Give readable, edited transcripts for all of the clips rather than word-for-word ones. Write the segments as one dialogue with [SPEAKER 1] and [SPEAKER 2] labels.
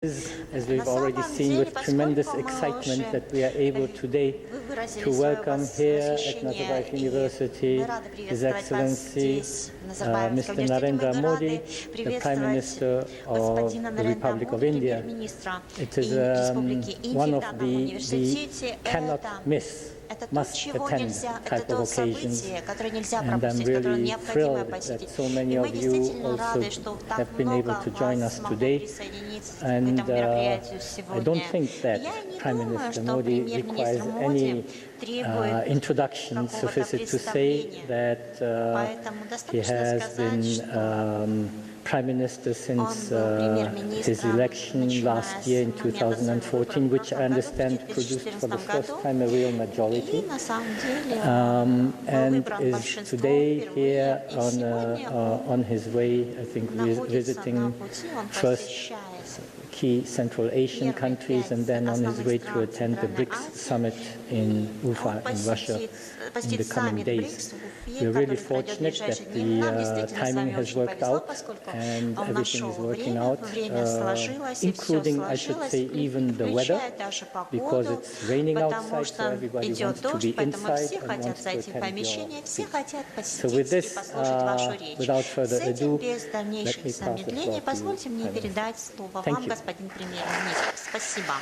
[SPEAKER 1] As we've already seen, with tremendous excitement that we are able today to welcome here at Nazarbayev University His Excellency Mr. Narendra Modi, the Prime Minister of the Republic of India. It is one of the cannot miss, must attend type of occasions, and I'm really thrilled that so many of you also have been able to join us today. And I don't think that Prime Minister Modi requires any introduction. Suffice it to say that he has been Prime Minister since his election last year in 2014, which I understand produced for the first time a real majority, and is today here on his way, I think, visiting first key Central Asian countries, and then on his way to attend the BRICS summit in Ufa in Russia in the coming days. We're really fortunate that the timing has worked out and everything is working out, including, I should say, even the weather, because it's raining outside, so everybody wants to be inside and wants to attend your speech. So with this, without further ado, let me pass the floor to you. Thank you.
[SPEAKER 2] Господин премьер-министр, спасибо.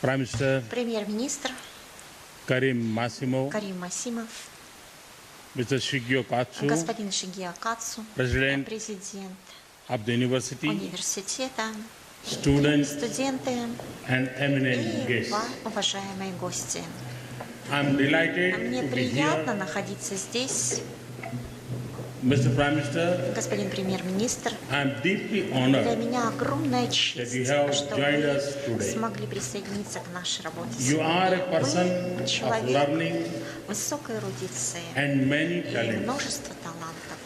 [SPEAKER 2] Премьер-министр
[SPEAKER 3] Karim Massimo,
[SPEAKER 2] Карим Массимов,
[SPEAKER 3] Mr. Shigeo Katsu,
[SPEAKER 2] господин Шигео Кацу,
[SPEAKER 3] President
[SPEAKER 2] президент
[SPEAKER 3] of the university,
[SPEAKER 2] университета,
[SPEAKER 3] students,
[SPEAKER 2] студенты
[SPEAKER 3] and eminent
[SPEAKER 2] и
[SPEAKER 3] guests.
[SPEAKER 2] уважаемые гости.
[SPEAKER 3] I'm delighted
[SPEAKER 2] Мне
[SPEAKER 3] to be
[SPEAKER 2] приятно
[SPEAKER 3] here,
[SPEAKER 2] находиться здесь.
[SPEAKER 3] Mr. Prime Minister.
[SPEAKER 2] Господин премьер-министр,
[SPEAKER 3] I'm deeply
[SPEAKER 2] для
[SPEAKER 3] honored
[SPEAKER 2] меня огромная
[SPEAKER 3] that
[SPEAKER 2] честь,
[SPEAKER 3] you have
[SPEAKER 2] что
[SPEAKER 3] joined
[SPEAKER 2] вы
[SPEAKER 3] us today.
[SPEAKER 2] смогли присоединиться к нашей работе
[SPEAKER 3] You are a
[SPEAKER 2] сегодня.
[SPEAKER 3] person
[SPEAKER 2] Вы
[SPEAKER 3] of
[SPEAKER 2] человек
[SPEAKER 3] learning
[SPEAKER 2] высокой эрудиции
[SPEAKER 3] and many
[SPEAKER 2] и
[SPEAKER 3] talents.
[SPEAKER 2] множество талантов.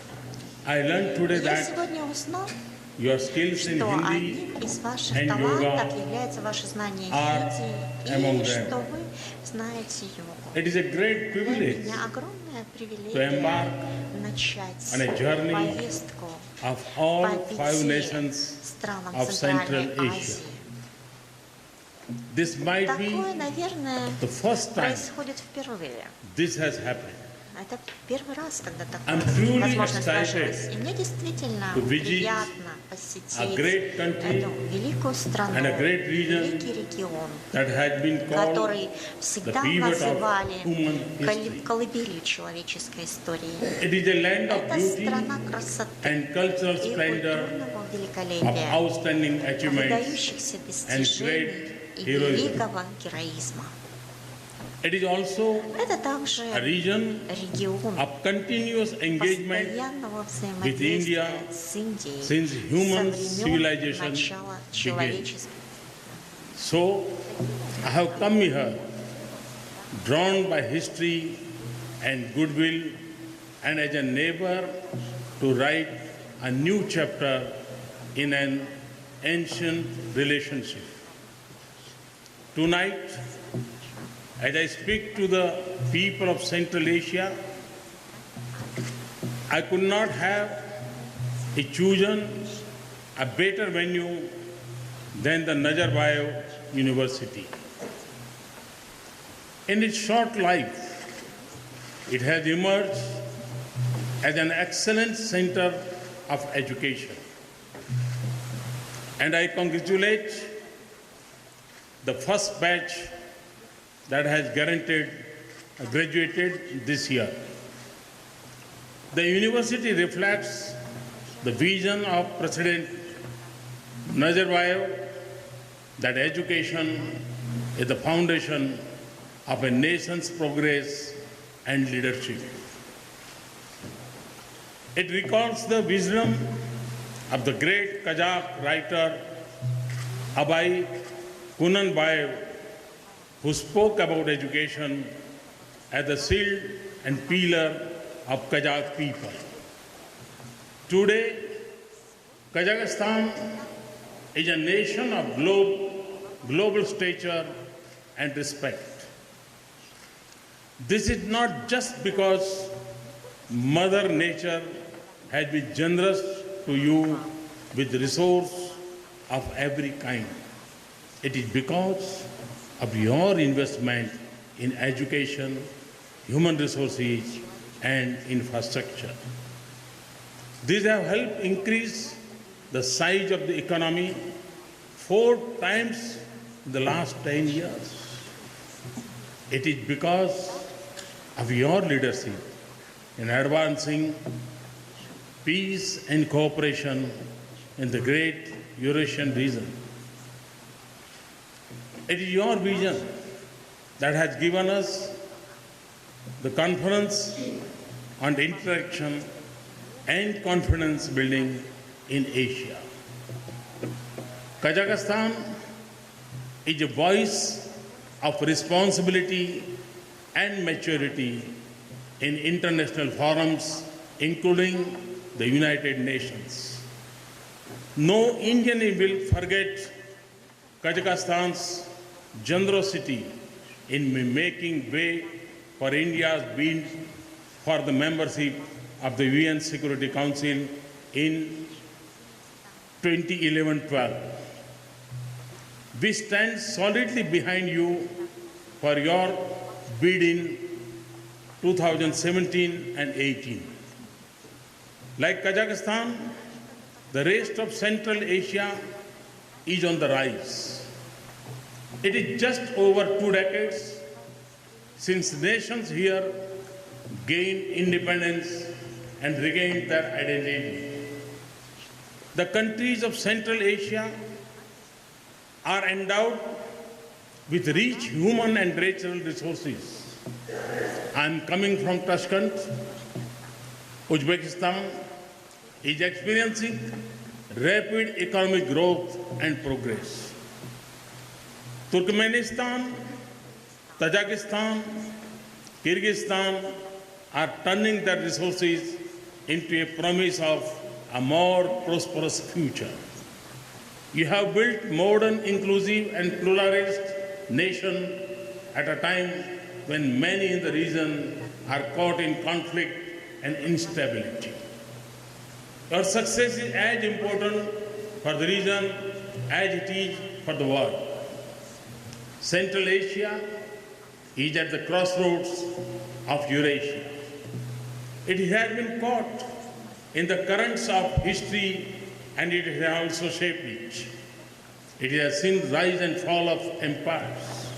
[SPEAKER 3] I learned today
[SPEAKER 2] Я
[SPEAKER 3] that
[SPEAKER 2] сегодня узнал,
[SPEAKER 3] your skills in
[SPEAKER 2] что
[SPEAKER 3] Hindi
[SPEAKER 2] одним из ваших
[SPEAKER 3] and
[SPEAKER 2] талантов
[SPEAKER 3] yoga
[SPEAKER 2] является ваше знание
[SPEAKER 3] are
[SPEAKER 2] хинди,
[SPEAKER 3] among
[SPEAKER 2] и
[SPEAKER 3] them.
[SPEAKER 2] что вы знаете йогу.
[SPEAKER 3] it is a great
[SPEAKER 2] Для
[SPEAKER 3] privilege
[SPEAKER 2] меня огромная
[SPEAKER 3] to
[SPEAKER 2] привилегия
[SPEAKER 3] embark
[SPEAKER 2] начать
[SPEAKER 3] on a journey
[SPEAKER 2] поездку
[SPEAKER 3] of all
[SPEAKER 2] по
[SPEAKER 3] 5
[SPEAKER 2] 5
[SPEAKER 3] nations
[SPEAKER 2] странам
[SPEAKER 3] of
[SPEAKER 2] Центральной
[SPEAKER 3] Central Asia.
[SPEAKER 2] Азии.
[SPEAKER 3] This might
[SPEAKER 2] Такое,
[SPEAKER 3] be
[SPEAKER 2] наверное,
[SPEAKER 3] the first time
[SPEAKER 2] происходит впервые.
[SPEAKER 3] this has happened.
[SPEAKER 2] Это первый раз, когда
[SPEAKER 3] I'm
[SPEAKER 2] такое,
[SPEAKER 3] truly
[SPEAKER 2] возможно,
[SPEAKER 3] excited
[SPEAKER 2] сложилось. И мне действительно
[SPEAKER 3] to visit
[SPEAKER 2] приятно
[SPEAKER 3] a
[SPEAKER 2] посетить
[SPEAKER 3] great country
[SPEAKER 2] эту великую страну,
[SPEAKER 3] and a great region
[SPEAKER 2] великий регион,
[SPEAKER 3] that had been called
[SPEAKER 2] который
[SPEAKER 3] the
[SPEAKER 2] всегда
[SPEAKER 3] pivot
[SPEAKER 2] называли
[SPEAKER 3] of human history.
[SPEAKER 2] колыбелью человеческой истории.
[SPEAKER 3] It is a land of
[SPEAKER 2] Это
[SPEAKER 3] beauty
[SPEAKER 2] страна красоты
[SPEAKER 3] and cultural
[SPEAKER 2] и
[SPEAKER 3] splendor,
[SPEAKER 2] культурного
[SPEAKER 3] of
[SPEAKER 2] великолепия,
[SPEAKER 3] outstanding achievements.
[SPEAKER 2] выдающихся достижений и
[SPEAKER 3] heroism.
[SPEAKER 2] великого героизма.
[SPEAKER 3] It is also
[SPEAKER 2] Это также
[SPEAKER 3] a region
[SPEAKER 2] регион
[SPEAKER 3] of continuous engagement
[SPEAKER 2] постоянного
[SPEAKER 3] with India
[SPEAKER 2] взаимодействия с Индией
[SPEAKER 3] since human
[SPEAKER 2] со времен
[SPEAKER 3] civilization
[SPEAKER 2] начала
[SPEAKER 3] began.
[SPEAKER 2] человечества.
[SPEAKER 3] So, I have come here drawn by history and goodwill, and as a neighbor to write a new chapter in an ancient relationship. Tonight, as I speak to the people of Central Asia, I could not have chosen a better venue than the Nazarbayev University. In its short life, it has emerged as an excellent center of education. And I congratulate the first batch that has graduated this year. The university reflects the vision of President Nazarbayev that education is the foundation of a nation's progress and leadership. It recalls the wisdom of the great Kazakh writer Abay Kunanbayev, who spoke about education as the shield and pillar of Kazakh people. Today, Kazakhstan is a nation of global stature and respect. This is not just because Mother Nature has been generous to you with resources of every kind. It is because of your investment in education, human resources, and infrastructure. These have helped increase the size of the economy 4 times in the last 10 years. It is because of your leadership in advancing peace and cooperation in the great Eurasian region. It is your vision that has given us the conference on interaction and confidence building in Asia. Kazakhstan is a voice of responsibility and maturity in international forums, including the United Nations. No Indian will forget Kazakhstan's generosity in making way for India's bid for the membership of the UN Security Council in 2011-12. We stand solidly behind you for your bid in 2017 and 18. Like Kazakhstan, the rest of Central Asia is on the rise. It is just over 2 decades since nations here gained independence and regained their identity. The countries of Central Asia are endowed with rich human and natural resources. I am coming from Tashkent. Uzbekistan is experiencing rapid economic growth and progress. Turkmenistan, Tajikistan, Kyrgyzstan are turning their resources into a promise of a more prosperous future. You have built modern, inclusive, and pluralist nation at a time when many in the region are caught in conflict and instability. Your success is as important for the region as it is for the world. Central Asia is at the crossroads of Eurasia. It has been caught in the currents of history and it has also shaped it. It has seen the rise and fall of empires.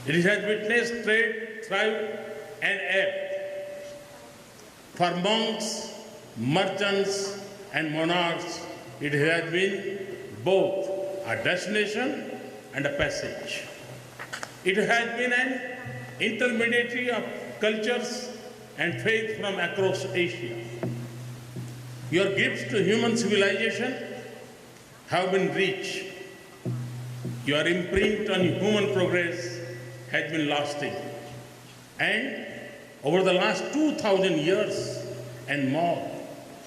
[SPEAKER 3] It has witnessed trade thrive and ebb. For monks, merchants, and monarchs, it has been both a destination and a passage. It has been an intermediary of cultures and faith from across Asia. Your gifts to human civilization have been rich. Your imprint on human progress has been lasting. And over the last 2,000 years and more,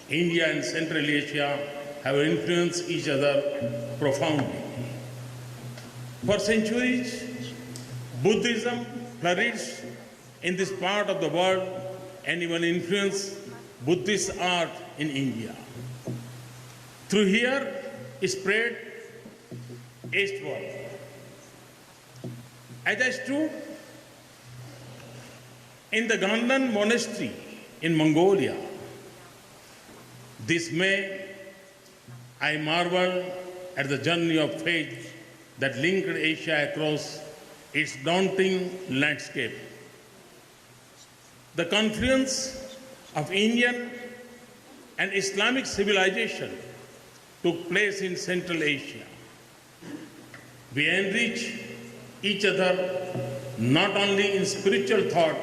[SPEAKER 3] India and Central Asia have influenced each other profoundly. For centuries, Buddhism flourished in this part of the world and even influenced Buddhist art in India. Through here, it spread eastward. As I stood in the Ganden monastery in Mongolia, this May, I marveled at the journey of faith that linked Asia across its daunting landscape. The confluence of Indian and Islamic civilization took place in Central Asia. We enrich each other not only in spiritual thought,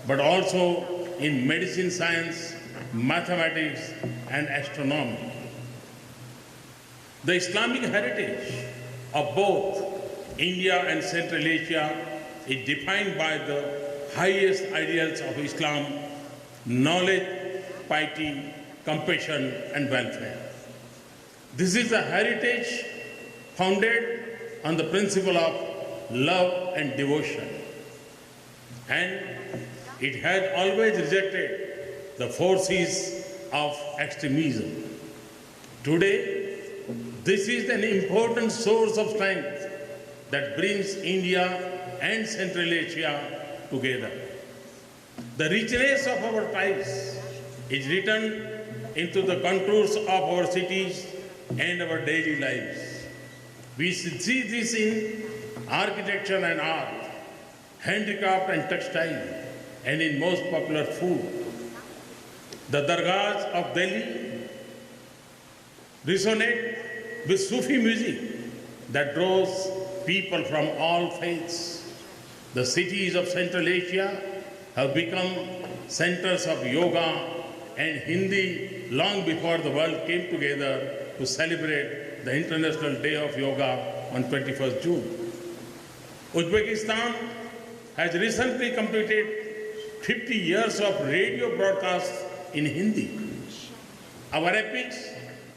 [SPEAKER 3] but also in medicine science, mathematics, and astronomy. The Islamic heritage of both India and Central Asia is defined by the highest ideals of Islam: knowledge, piety, compassion, and welfare. This is a heritage founded on the principle of love and devotion. And it has always rejected the forces of extremism. Today, this is an important source of strength that brings India and Central Asia together. The richness of our ties is written into the contours of our cities and our daily lives. We see this in architecture and art, handicraft and textile, and in most popular food. The dargahs of Delhi resonate with Sufi music that draws people from all faiths. The cities of Central Asia have become centers of yoga and Hindi long before the world came together to celebrate the International Day of Yoga on 21st June. Uzbekistan has recently completed 50 years of radio broadcasts in Hindi. Our epics,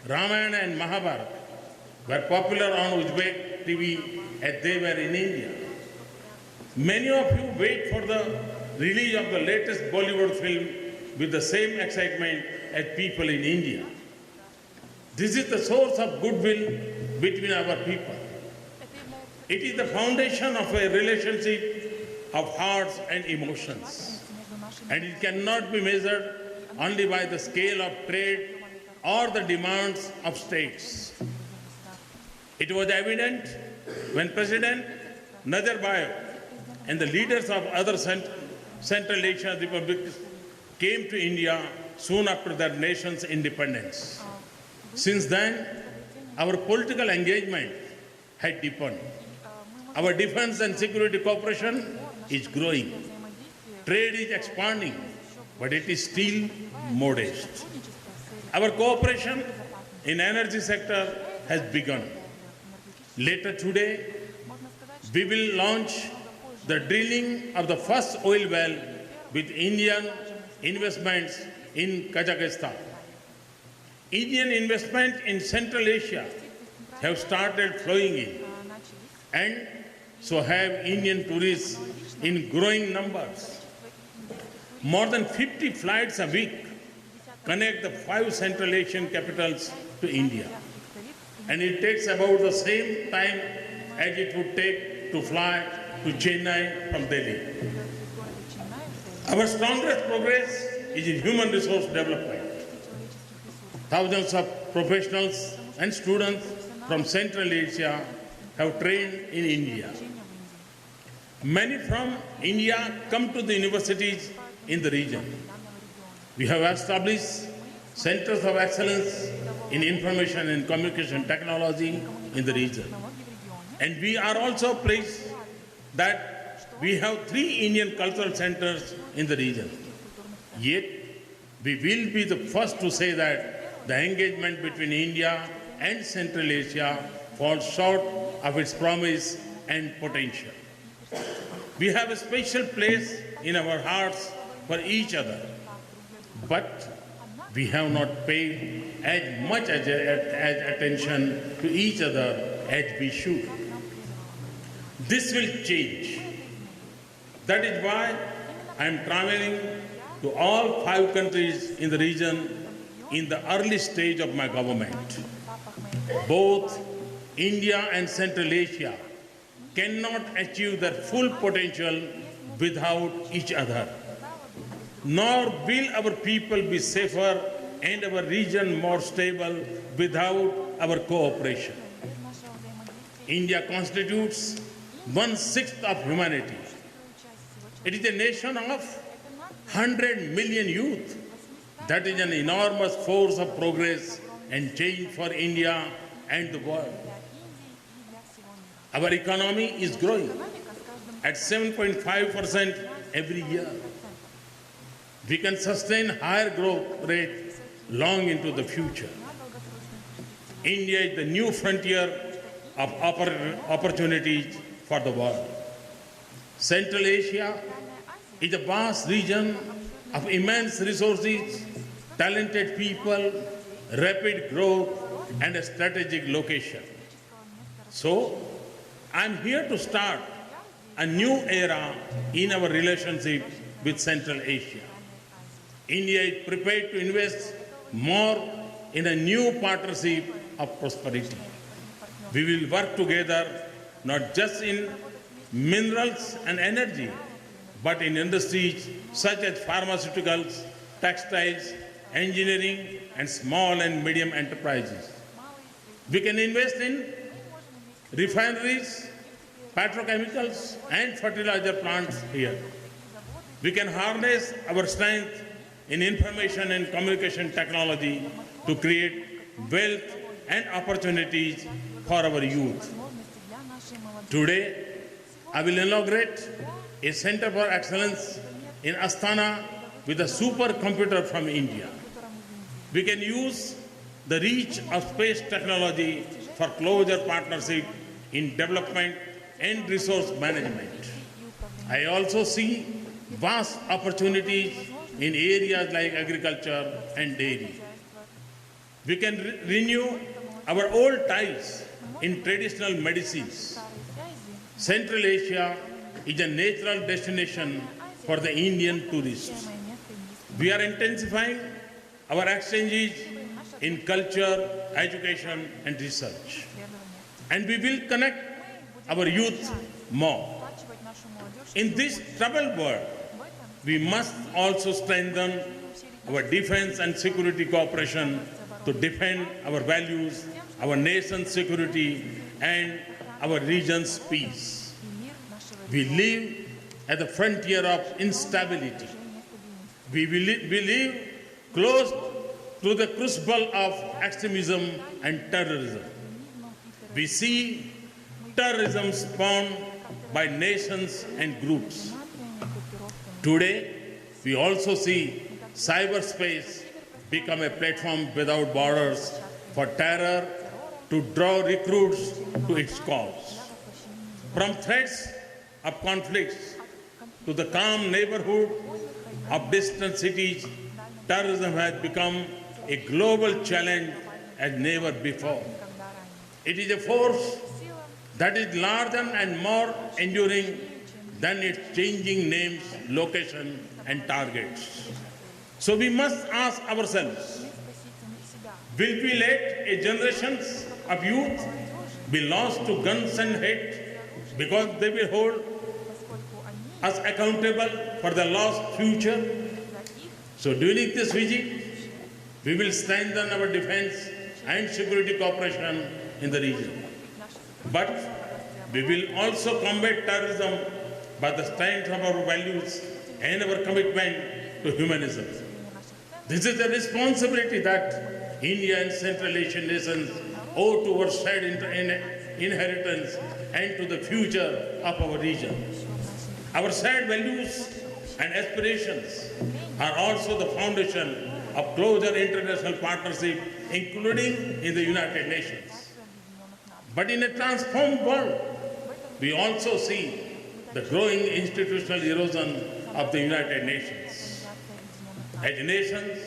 [SPEAKER 3] Ramayana and Mahabharata, were popular on Uzbek TV as they were in India. Many of you wait for the release of the latest Bollywood film with the same excitement as people in India. This is the source of goodwill between our people. It is the foundation of a relationship of hearts and emotions. And it cannot be measured only by the scale of trade or the demands of states. It was evident when President Nazarbayev and the leaders of other Central Asian republics came to India soon after their nation's independence. Since then, our political engagement had deepened. Our defense and security cooperation is growing. Trade is expanding, but it is still modest. Our cooperation in energy sector has begun. Later today, we will launch the drilling of the first oil well with Indian investments in Kazakhstan. Indian investment in Central Asia have started flowing in, and so have Indian tourists in growing numbers. More than 50 flights a week connect the 5 Central Asian capitals to India. And it takes about the same time as it would take to fly to Chennai from Delhi. Our strongest progress is in human resource development. Thousands of professionals and students from Central Asia have trained in India. Many from India come to the universities in the region. We have established centers of excellence in information and communication technology in the region. And we are also pleased that we have 3 Indian cultural centers in the region. Yet, we will be the first to say that the engagement between India and Central Asia falls short of its promise and potential. We have a special place in our hearts for each other, but we have not paid as much as attention to each other as we should. This will change. That is why I am traveling to all 5 countries in the region in the early stage of my government. Both India and Central Asia cannot achieve their full potential without each other. Nor will our people be safer and our region more stable without our cooperation. India constitutes 1/6 of humanity. It is a nation of 100 million youth. That is an enormous force of progress and change for India and the world. Our economy is growing at 7.5% every year. We can sustain higher growth rate long into the future. India is the new frontier of opportunities for the world. Central Asia is a vast region of immense resources, talented people, rapid growth, and a strategic location. So, I'm here to start a new era in our relationship with Central Asia. India is prepared to invest more in a new partnership of prosperity. We will work together not just in minerals and energy, but in industries such as pharmaceuticals, textiles, engineering, and small and medium enterprises. We can invest in refineries, petrochemicals, and fertilizer plants here. We can harness our strength in information and communication technology to create wealth and opportunities for our youth. Today, I will inaugurate a Center for Excellence in Astana with a supercomputer from India. We can use the reach of space technology for closer partnership in development and resource management. I also see vast opportunities in areas like agriculture and dairy. We can renew our old ties in traditional medicines. Central Asia is a natural destination for the Indian tourists. We are intensifying our exchanges in culture, education, and research. And we will connect our youth more. In this troubled world, we must also strengthen our defense and security cooperation to defend our values, our nation's security, and our region's peace. We live at the frontier of instability. We live close to the crucible of extremism and terrorism. We see terrorism spawned by nations and groups. Today, we also see cyberspace become a platform without borders for terror to draw recruits to its cause. From threats of conflicts to the calm neighborhood of distant cities, terrorism has become a global challenge as never before. It is a force that is larger and more enduring than its changing names, location, and targets. So we must ask ourselves, will we let a generation of youth be lost to guns and hate because they will hold us accountable for the lost future? So during this visit, we will strengthen our defense and security cooperation in the region. But we will also combat terrorism by the strength of our values and our commitment to humanism. This is a responsibility that India and Central Asian nations owe to our shared inheritance and to the future of our region. Our shared values and aspirations are also the foundation of closer international partnership, including in the United Nations. But in a transformed world, we also see the growing institutional erosion of the United Nations. As nations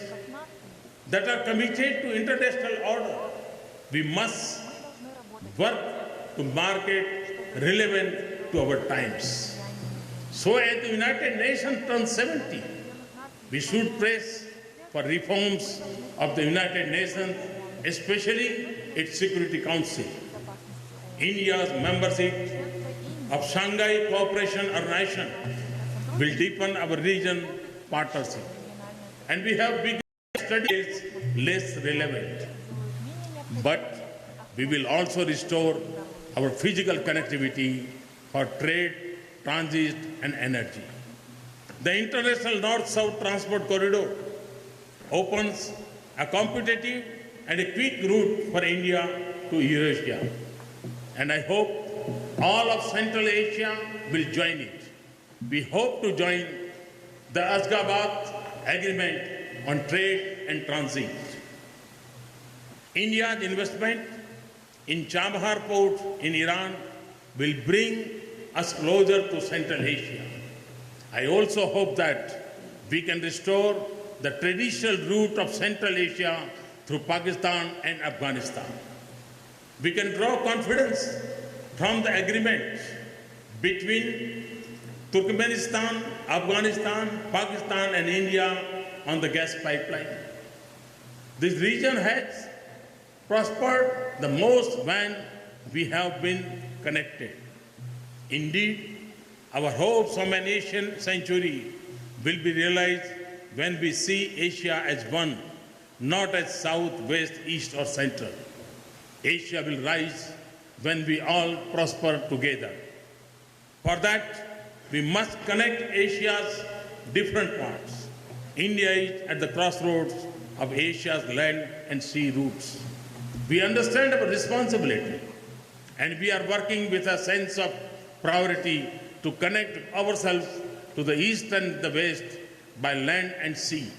[SPEAKER 3] that are committed to international order, we must work to make it relevant to our times. So as the United Nations turns 70, we should press for reforms of the United Nations, especially its Security Council. India's membership of Shanghai Cooperation Organization will deepen our region partnership. And we have begun studies less relevant. But we will also restore our physical connectivity for trade, transit, and energy. The International North-South Transport Corridor opens a competitive and a quick route for India to Eurasia. And I hope all of Central Asia will join it. We hope to join the Ashgabat Agreement on Trade and Transit. India's investment in Chabahar port in Iran will bring us closer to Central Asia. I also hope that we can restore the traditional route of Central Asia through Pakistan and Afghanistan. We can draw confidence from the agreement between Turkmenistan, Afghanistan, Pakistan and India on the gas pipeline. This region has prospered the most when we have been connected. Indeed, our hopes of an Asian century will be realized when we see Asia as one, not as south, west, east or central. Asia will rise when we all prosper together. For that, we must connect Asia's different parts. India is at the crossroads of Asia's land and sea routes. We understand our responsibility and we are working with a sense of priority to connect ourselves to the east and the west by land and sea.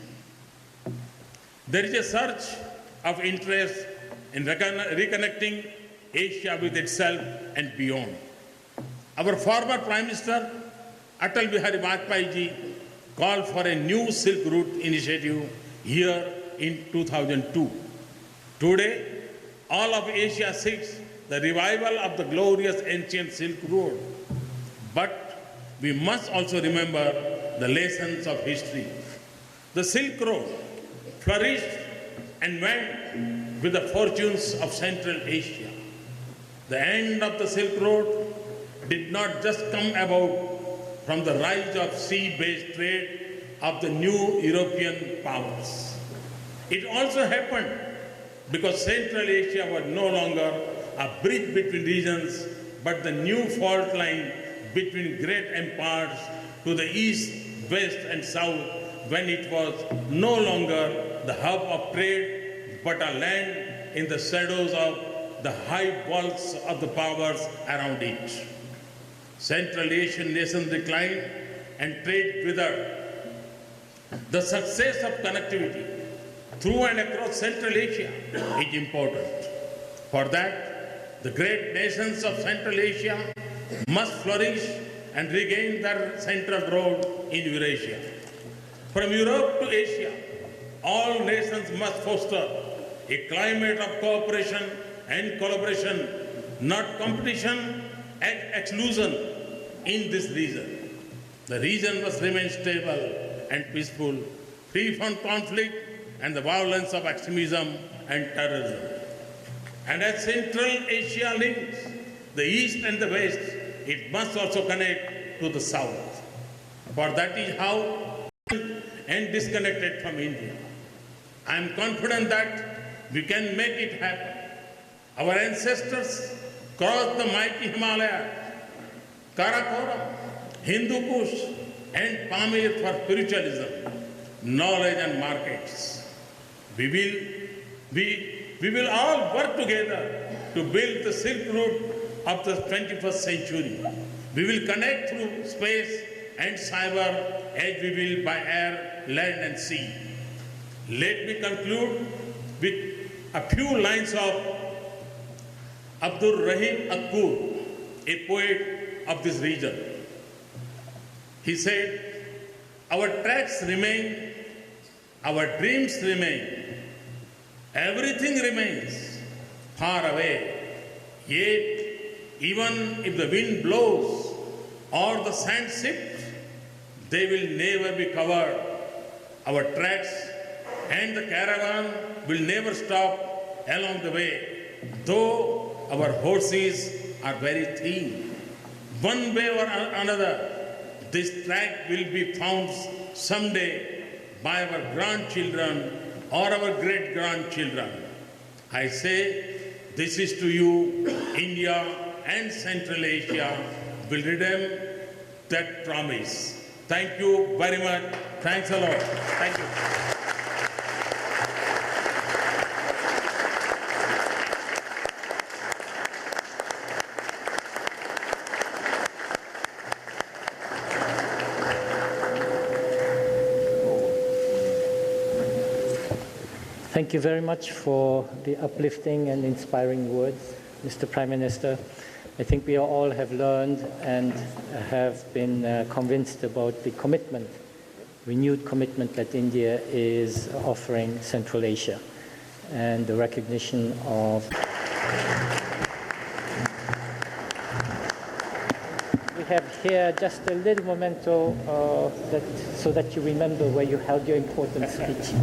[SPEAKER 3] There is a surge of interest in reconnecting Asia with itself and beyond. Our former Prime Minister, Atal Bihari Vajpayee ji, called for a new Silk Route initiative here in 2002. Today, all of Asia seeks the revival of the glorious ancient Silk Road. But we must also remember the lessons of history. The Silk Road flourished and went with the fortunes of Central Asia. The end of the Silk Road did not just come about from the rise of sea-based trade of the new European powers. It also happened because Central Asia was no longer a bridge between regions, but the new fault line between great empires to the east, west and south, when it was no longer the hub of trade, but a land in the shadows of the high walls of the powers around it. Central Asian nations declined and trade withered. The success of connectivity through and across Central Asia is important. For that, the great nations of Central Asia must flourish and regain their central role in Eurasia. From Europe to Asia, all nations must foster a climate of cooperation and collaboration, not competition and exclusion in this region. The region must remain stable and peaceful, free from conflict and the violence of extremism and terrorism. And as Central Asia links the East and the West, it must also connect to the South. For that is how and disconnected from India. I am confident that we can make it happen. Our ancestors crossed the mighty Himalayas, Karakoram, Hindu Kush, and Pamir for spiritualism, knowledge and markets. We will all work together to build the Silk Route of the 21st century. We will connect through space and cyber as we will by air, land and sea. Let me conclude with a few lines of Abdul Rahim Akkur, a poet of this region. He said, "Our tracks remain, our dreams remain, everything remains far away. Yet, even if the wind blows or the sand shifts, they will never be covered. Our tracks and the caravan will never stop along the way, though our horses are very thin. One way or another, this track will be found someday by our grandchildren or our great-grandchildren. I say, this is to you, India and Central Asia will redeem that promise." Thank you very much. Thanks a lot. Thank you.
[SPEAKER 1] Thank you very much for the uplifting and inspiring words, Mr. Prime Minister. I think we all have learned and have been convinced about the commitment, renewed commitment that India is offering Central Asia. and the recognition of. We have here just a little memento so that you remember where you held your important speech.